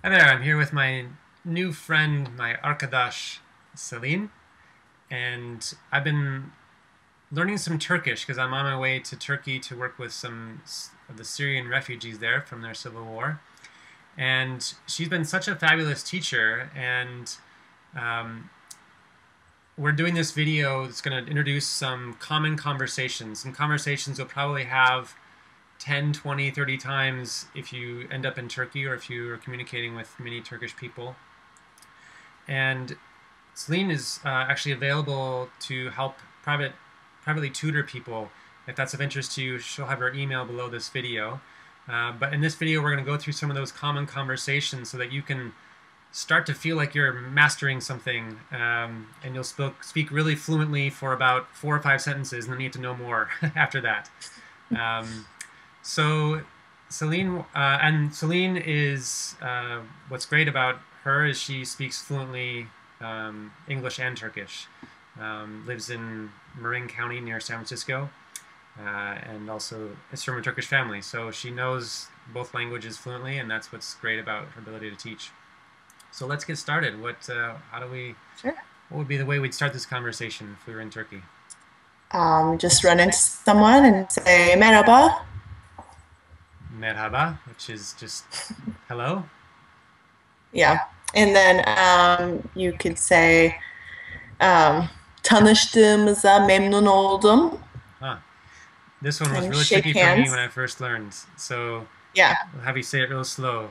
Hi there, I'm here with my new friend, my Arkadash Celine, and I've been learning some Turkish because I'm on my way to Turkey to work with some of the Syrian refugees there from their civil war. And she's been such a fabulous teacher, and um, we're doing this video that's going to introduce some common conversations, some conversations you'll probably have 10, 20, 30 times if you end up in Turkey or if you are communicating with many Turkish people. And Celine is actually available to help privately tutor people. If that's of interest to you, she'll have her email below this video. But in this video, we're going to go through some of those common conversations so that you can start to feel like you're mastering something, and you'll speak really fluently for about 4 or 5 sentences, and then you have to know more after that. So Celine is, what's great about her is she speaks fluently English and Turkish. Lives in Marin County near San Francisco, and also is from a Turkish family. So she knows both languages fluently, and that's what's great about her ability to teach. So let's get started. How do we? Sure. What would be the way we'd start this conversation if we were in Turkey? Just run into someone and say merhaba. Merhaba, which is just hello. Yeah. And then you could say tanıştığımıza memnun oldum Huh. This one was and really shake tricky for me hands. when I first learned. So Yeah, I'll have you say it real slow.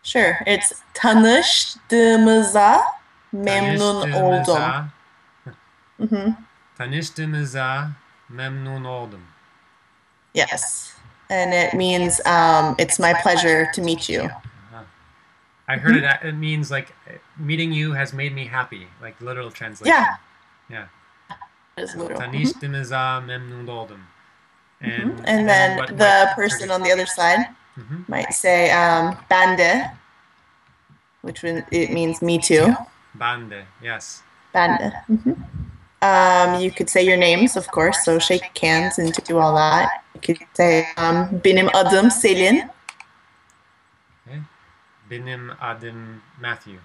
sure. It's tanıştığımıza memnun oldum. Tanıştığımıza, Hmm. tanıştığımıza memnun oldum. Yes. And it means it's my pleasure to meet you. Uh-huh. I heard Hmm. it means like meeting you has made me happy, like literal Yeah, translation. Yeah. it is So literal. tanıştığımıza memnun oldum. And And then then what might the person Turkish? on the other side Hmm. might say ben de, which it means me too. Bande, yes. Ben de. You could say your names, of course, so shake hands and do all that. You could say benim adım Selin. Okay. Benim adım Matthew.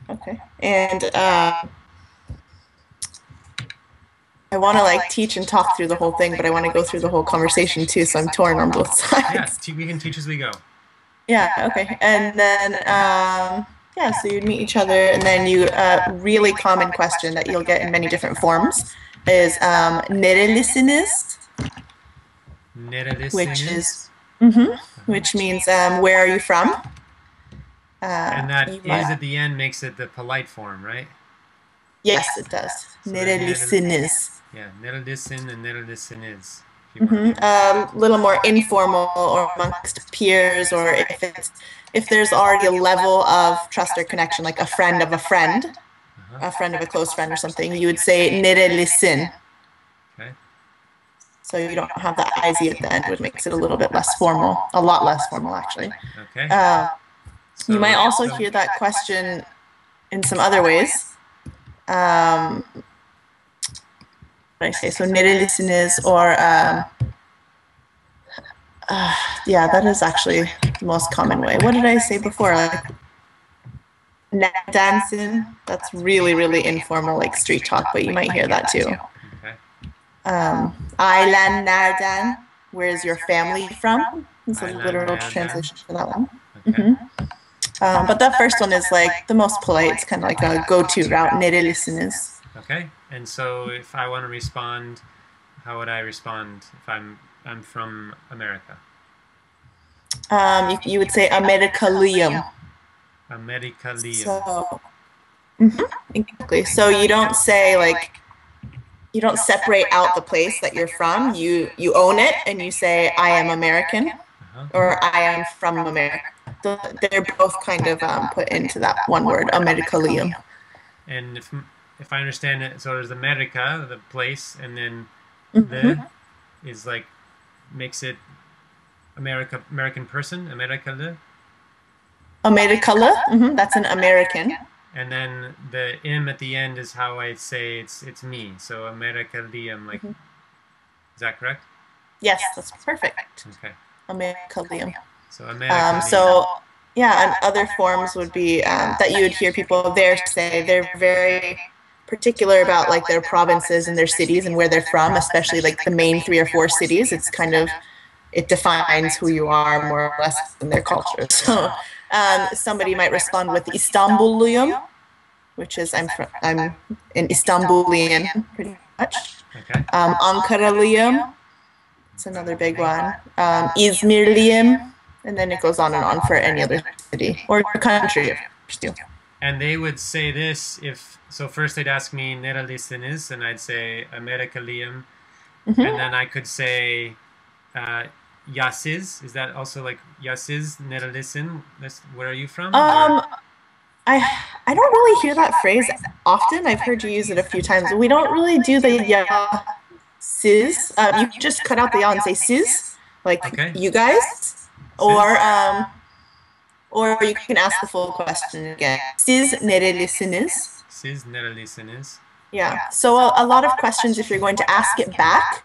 Okay. And I want to like teach and talk through the whole thing, but I want to go through the whole conversation too, so I'm torn on both Yeah, sides. we can teach as we go. Yeah, okay. And then yeah, so you'd meet each other, and then you really common question that you'll get in many different forms is nerelisiniz, which Nerelisiniz? is mm-hmm, which means where are you from? And that You might is at the end makes it the polite form, right? yes, it does. So there's Nerelisiniz. yeah, nerelisin and nerelisiniz. If you want to Mm-hmm. be more. Little more informal or amongst peers, or if there's already a level of trust or connection, like Uh-huh. a friend of a close friend or something, you would say nerelisin. Okay. So you don't have the IZ at the end, which makes it a little bit less formal, a lot less formal actually. Okay. Uh, you So might also so hear that question in some other ways. What I say? So nerelisiniz or yeah, that is actually the most common way. What did I say before? Like dancing. That's really, really informal, like street talk, but you might hear that too. okay. Ailen nereden? Where's your family from? It's a Ailen literal nereden? translation for that one. Okay. But that first one is like the most polite. It's kind of like a go-to route. Nerelisiniz. Okay. And so if I want to respond, how would I respond if I'm from America? You would say Amerikalıyım. Amerikalıyım. So, exactly. So you don't say like you don't separate out the place that you're from. You own it and you say I am American Uh-huh. or I am from America. So they're both kind of put into that one word, Amerikalıyım. And if I understand it, so there's America, the place, and then Mm-hmm. the is like makes it American person, Amerikalı, Amerikalı, that's an American. and then the im at the end is how I say it's me. So Amerikalıyım, like, is that correct? Yes, that's perfect. Okay. Amerikalıyım. So Amerikalıyım. So Yeah, and other forms would be that you would hear people there say they're very particular about like their provinces and their cities and where they're from, especially like the main three or four cities. It's kind of it defines who you are more or less in their culture. So somebody might respond with Istanbulluyum, which is I'm an Istanbulian pretty much. Okay. Ankaralıyım, it's another big one. İzmirliyim, and then it goes on and on for any other city or country, of course, too. And they would say this if so. First, they'd ask me "Nerelisiniz," and I'd say "Amerikalıyım," and then I could say "Yasiz." Is that also like "Yasiz nerelisin"? Where are you from? I don't really hear that phrase often. I've heard you use it a few times. We don't really do the yeah sis. You just cut out the ya and say sis, like you guys, or you can ask the full question again. Siz nerelisiniz? Siz nerelisiniz? Yeah. So a lot of questions, if you're going to ask it back,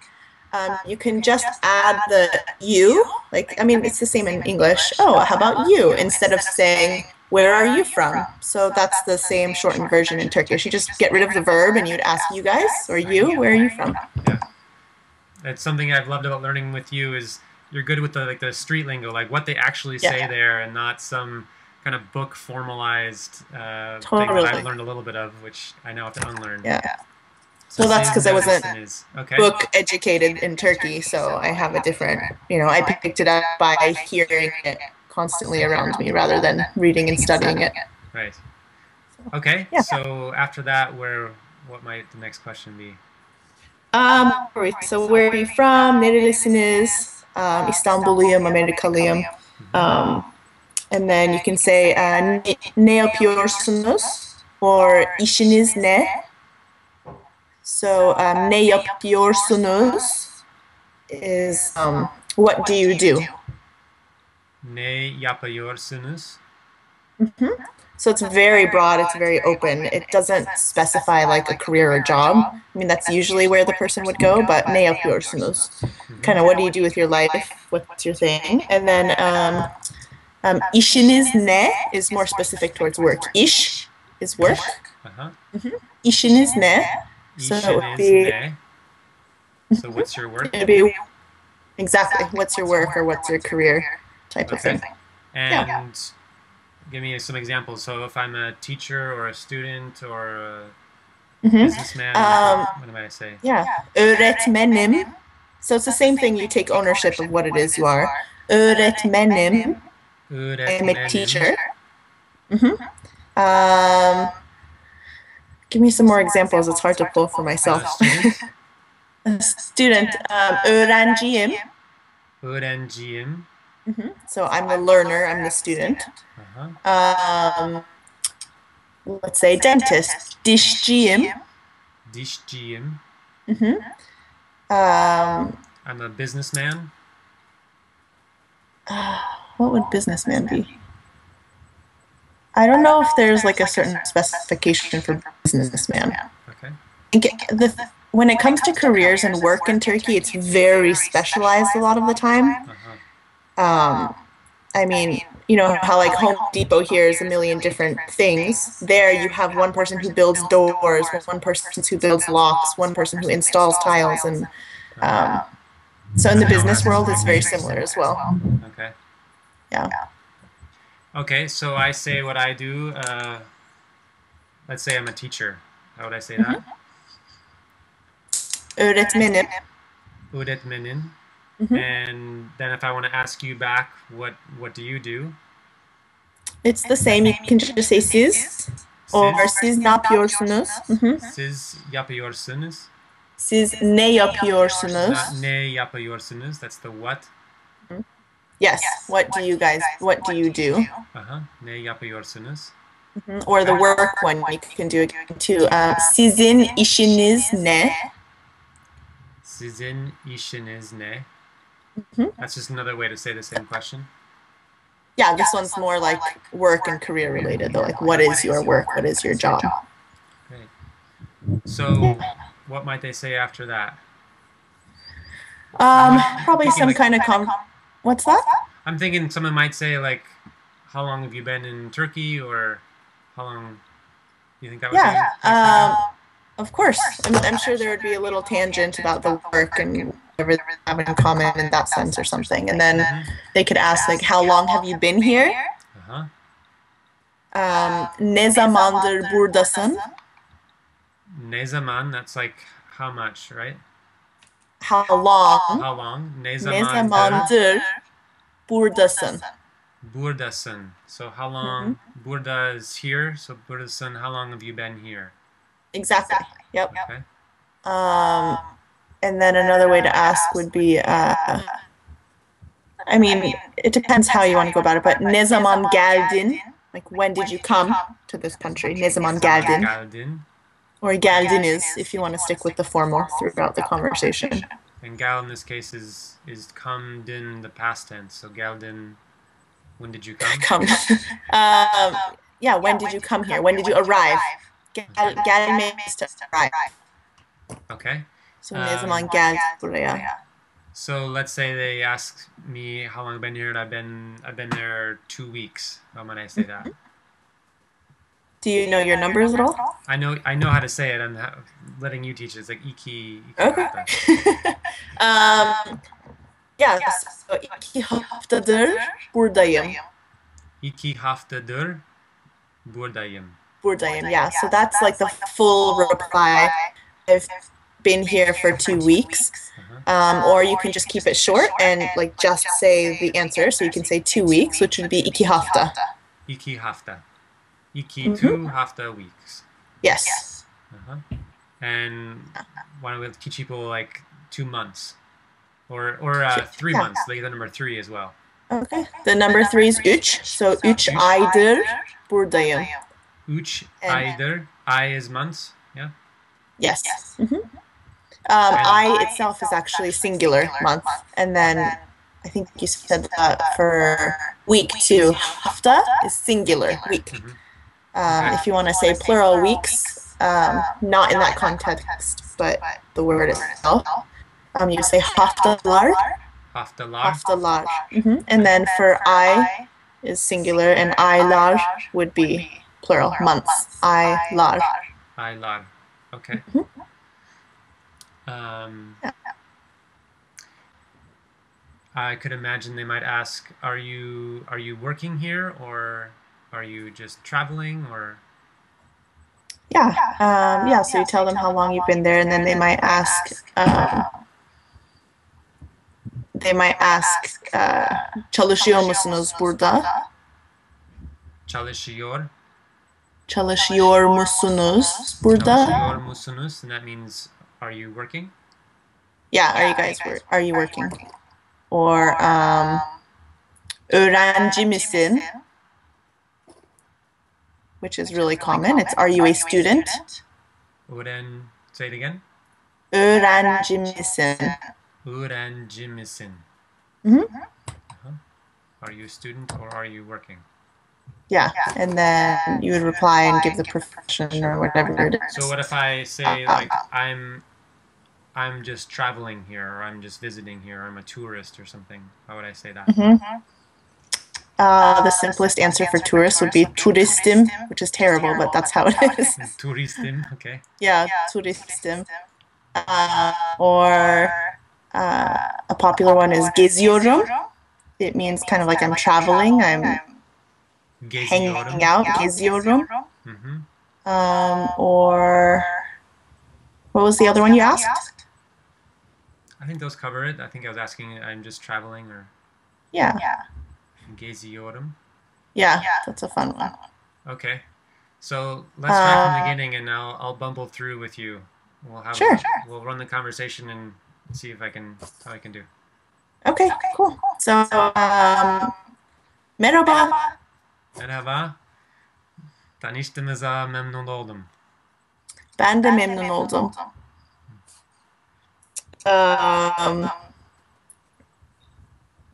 you can just add the you. Like, I mean, it's the same in English. Oh, how about you? Instead of saying, where are you from? So that's the same shortened version in Turkish. You just get rid of the verb and you'd ask you guys or you, where are you from? Yeah. That's something I've loved about learning with you is you're good with the street lingo, like what they actually say there, and not some kind of book formalized thing that I've learned a little bit of, which I now have to unlearn. Yeah. So well, that's because I wasn't book educated in Turkey, so I have a different, I picked it up by hearing it constantly around me rather than reading and studying it. Right. Okay. Yeah. So after that, what might the next question be? So where are you from? Nerelisiniz? İstanbulluyum, Amerikalıyım. And then you can say ne yapıyorsunuz or işiniz ne? So ne yapıyorsunuz is what do you do? Ne yapıyorsunuz? So it's very broad, it's very open. It doesn't specify like a career or job. I mean, that's usually where the person would go, but ne yapıyorsunuz? Kind of what do you do with your life? What's your thing? And then işiniz ne is more specific towards work. İş is work. İşiniz ne? So it would be, so what's your work? It'd be, exactly. What's your work or what's your career type of thing. And give me some examples. So if I'm a teacher or a student or a businessman, what am I say? Yeah. Öğretmenim. So it's the same thing. You take ownership of what it is you are. Öğretmenim. I'm a teacher. Give me some more examples. It's hard to pull for myself. A student. Öğrenciyim. Öğrenciyim. So I'm the learner. I'm the student. Let's say dentist. Dişciyim. Dişciyim. I'm a businessman. What would businessman be? I don't know if there's like a certain specification for businessman. Okay. When it comes to careers and work in Turkey, it's very specialized a lot of the time. I mean, you know how like Home Depot here is a million different things. There you have one person who builds doors, one person who builds locks, one person who installs tiles, and so in the business world, it's very similar as well. Okay. Yeah. Okay, so I say what I do. Let's say I'm a teacher. How would I say that? Öğretmenim. Öğretmenim. And then if I want to ask you back, what do you do? It's the same. You can just say siz. Or siz ne yapıyorsunuz? Siz yapıyorsunuz. Siz ne yapıyorsunuz? Not ne yapıyorsunuz. That's the what. Yes. What do you do? Ne yapıyorsunuz? Or the work one, you can do it too. Sizin işiniz ne? Sizin işiniz ne? That's just another way to say the same question. Yeah, this one's more like work and career related, though. Like, what is your work? What is your job? Great. So, what might they say after that? Probably some kind of what's that? I'm thinking someone might say like, how long have you been in Turkey, or how long do you think that would be? Yeah, Nice. of course. I'm sure there would be a little tangent about the work and whatever they have in common in that sense or something. And then Mm-hmm. they could ask, like, how long have you been here? Uh-huh. Ne zamandır buradasın? Ne zaman, that's like how much, right? How long? How long? Ne Ne zamandır zamandır buradasın? buradasın. So how Hı hı. long? Burada is here. So buradasın, how long have you been here? Exactly. Yep. Okay. And then another way to ask would be, I mean, it depends how you want to go about it, but ne zaman geldin? Like, when did you come to this country? Ne zaman geldin? Geldin. Or geldiniz, if you want to stick with the formal throughout the conversation. And gal in this case is come din, the past tense. So geldin, when did you come? Come. Yeah, when did you come here? When did you arrive? Gelme means to arrive. Okay. So ne zaman geldi buraya? So let's say they ask me how long I've been here, and I've been there 2 weeks. How might I say that? Do you know your numbers at all? I know how to say it. I'm letting you teach it. It's like iki Okay. hafta. Yeah, so 2 haftadır buradayım. 2 haftadır buradayım. Buradayım, yeah. So that's like the full reply. I've been here for 2 weeks. Or you can just keep it short and like just say the answer. So you can say 2 weeks, which would be 2 hafta. 2 hafta. 2 hafta weeks. Yes. And why don't we teach people like 2 months, or 3 Yeah. months? Like the number 3 as well. Okay. The number 3 is 3. So 3 aydır buradayım. 3 aydır. I is months. Yeah. Yes. I itself is actually singular month, and then I think you said that for week too. Hafta is singular week. If you want to say plural weeks, not in that context, but the word itself, you say haftalar. Haftalar. Haftalar. And then for I is singular, and aylar would be plural, months. Aylar. Aylar. Okay. I could imagine they might ask, "Are you working here, or are you just traveling, or?" Yeah. So you tell them how long you've been there, and then they might ask. Çalışıyor musunuz burada? Çalışıyor. Çalışıyor musunuz burada? Çalışıyor musunuz? And that means, are you working? Yeah. Are you working? Or öğrenci misin? Which is really common. It's, are you a student? Say it again. Öğrenci misin? Öğrenci misin? Are you a student, or are you working? Yeah, and then you would reply and give the profession or whatever it is. So what if I say, like, I'm just traveling here, or I'm just visiting here, or I'm a tourist or something? How would I say that? The simplest answer for tourists would be turistim, which is terrible, but that's how it is. Turistim, okay. Yeah, turistim. Or a popular one is geziyorum. It means kind of like I'm traveling, I'm hanging out, geziyorum. Or what was the other one you asked? I think those cover it. I think I was asking, I'm just traveling, or Yeah. geziyorum. Yeah, that's a fun one. Okay, so let's start from the beginning, and I'll bumble through with you. Sure. We'll run the conversation and see how I can do. Okay, cool. So, merhaba. Merhaba. Tanıştığımıza memnun oldum. Ben de memnun oldum.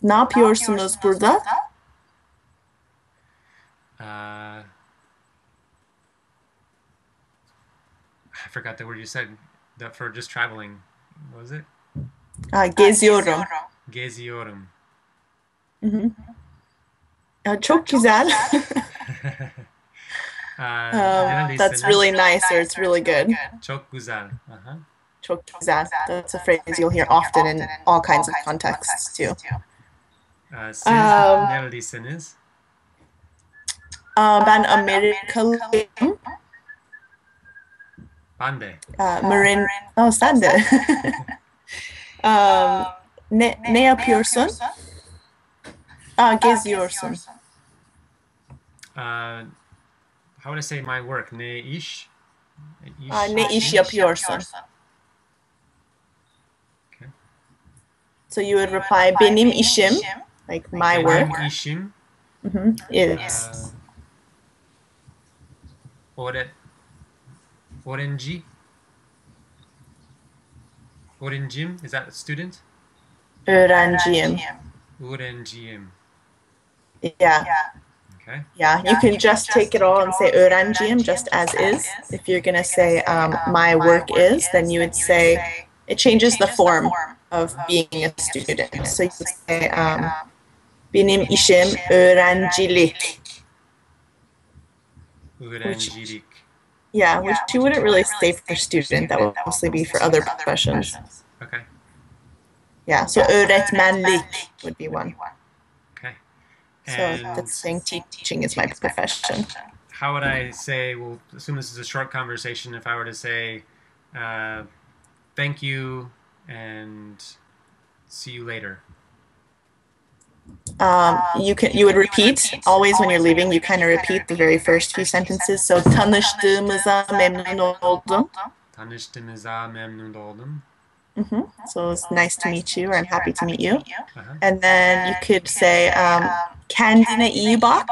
Ne yapıyorsunuz burada? I forgot the word you said. That for just traveling. What was it? Geziyorum. Geziyorum. Çok güzel. That's Nereliysiniz? really nice or it's really good. Çok güzel. Aha. Çok güzel. That's a phrase you'll hear often in all kinds of contexts too. Siz Um, nerelisiniz? Ben Amerikalıyım. Ben de. Marin. Oh, sen de. Um, ne yapıyorsun? Geziyorsun. How would I say my work? Ne iş? Ne iş yapıyorsun? Okay. So you would reply benim işim, like my work. Benim işim Is öğrenci. Öğrencim, is that a student? öğrenciyim. Öğrenciyim. Yeah. Okay. Yeah, you can just take it all and say öğrenciyim just as is. If you're going to say my work is, then you would say, it changes the form of being a student. So you would say benim işim öğrencilik. Öğrencilik. Yeah, which you wouldn't really say for student. That would mostly be for other professions. Okay. Yeah, so öğretmenlik would be one. Okay. So that's saying teaching is my profession. How would I say, well, assume this is a short conversation, if I were to say, thank you and see you later? You would repeat always when you're leaving. You kind of repeat the very first few sentences. So tanıştığımıza memnun oldum. Tanıştığımıza memnun oldum. So it's nice to meet you, or I'm happy to meet you. And then you could say kendine iyi bak.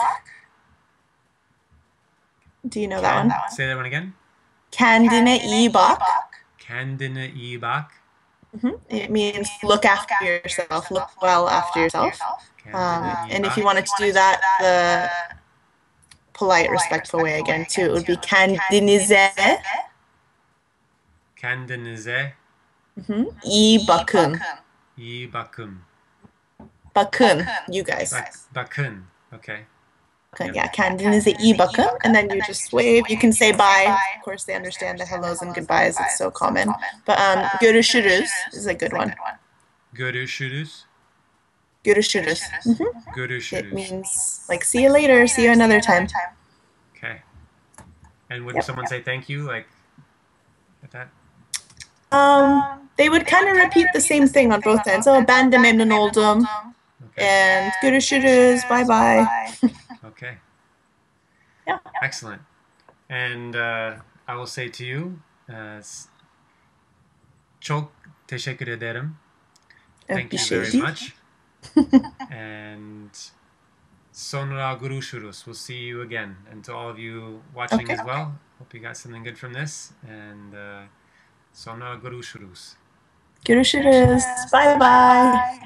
Do you know that one? Say that one again. Kendine iyi bak. Kendine iyi bak. It means look after yourself, look well after yourself. And if you wanted to do that the polite, respectful way again too, it would be kendinize. Kendinize İyi bakın. iyi bakın. Bakın, you guys. Bakın. Okay. Yeah, kendinize iyi bakın. And then you just wave. You can say bye. Of course, they understand the hellos and goodbyes. It's so common. But görüşürüz is a good one. Görüşürüz. Görüşürüz. Görüşürüz. It means like see you later, see you another time. Okay. And would someone say thank you, like that? They would kind of repeat the same thing on both ends. Oh, ben de memnun oldum. And görüşürüz, bye bye. Okay. Yeah. Excellent. And I will say to you, çok teşekkür ederim. Thank you very much. And sonra görüşürüz. We'll see you again. And to all of you watching as well, hope you got something good from this. And sonra görüşürüz. Görüşürüz. Bye bye.